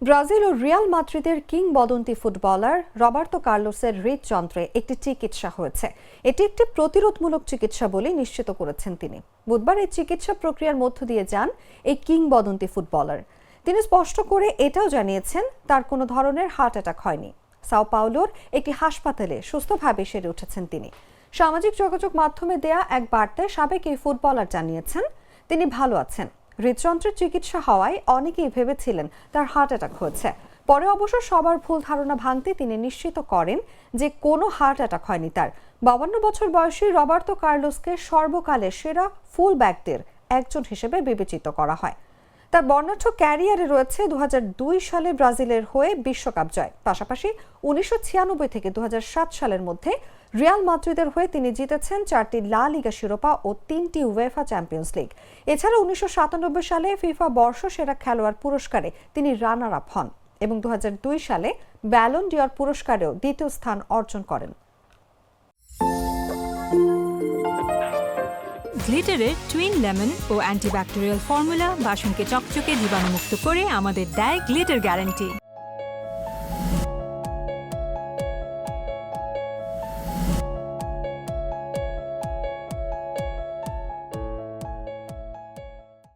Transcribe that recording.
Brazil ও Real মাদ্রিদের কিংবদন্তি footballer Roberto কার্লোসের হৃদযন্ত্রে একটি চিকিৎসা হয়েছে। এটি একটি প্রতিরোধমূলক চিকিৎসা বলে নিশ্চিত করেছেন তিনি। বুধবার এই চিকিৎসা প্রক্রিয়ার মধ্য দিয়ে যান এই কিংবদন্তি ফুটবলার। তিনি স্পষ্ট করে এটাও জানিয়েছেন তার কোনো ধরনের হার্ট অ্যাটাক হয়নি। সাও পাওলোর একটি হাসপাতালে সুস্থভাবে সেরে উঠেছেন তিনি। সামাজিক যোগাযোগ মাধ্যমে দেয়া এক বার্তায় সাবেক এই ফুটবলার জানিয়েছেন তিনি ভালো আছেন। হৃদযন্ত্রের চিকিৎসা হওয়ায় অনেকেই ভেবেছিলেন তার হার্ট অ্যাটাক হয়েছে। পরে অবশ্য সবার ভুল ধারণা ভাঙতে তিনি নিশ্চিত করেন যে কোনো হার্ট অ্যাটাক হয়নি তার। 52 বছর বয়সী রবার্তো কার্লোসকে সর্বকালের সেরা ফুল ব্যাকদের একজন হিসেবে বিবেচিত করা হয়। তার বর্ণাঢ্য ক্যারিয়ারে রয়েছে 2002 সালে ব্রাজিলের হয়ে বিশ্বকাপ জয়, পাশাপাশি 1996 থেকে 2007 সালের মধ্যে রিয়াল মাদ্রিদের হয়ে তিনি জিতেছেন 4টি লা লিগা শিরোপা ও 3টি উয়েফা চ্যাম্পিয়ন্স লিগ। এছাড়া 1997 সালে ফিফা বর্ষসেরা খেলোয়াড় পুরস্কারে তিনি রানার আপ হন এবং 2002 সালে ব্যালন ডিওর পুরস্কারেও দ্বিতীয় স্থান অর্জন করেন। গ্লিটারের টুইন লেমন ও অ্যান্টিব্যাকটেরিয়াল ফর্মুলা বাসনকে চকচকে জীবাণুমুক্ত করে আমাদের দেয় গ্লিটার গ্যারান্টি।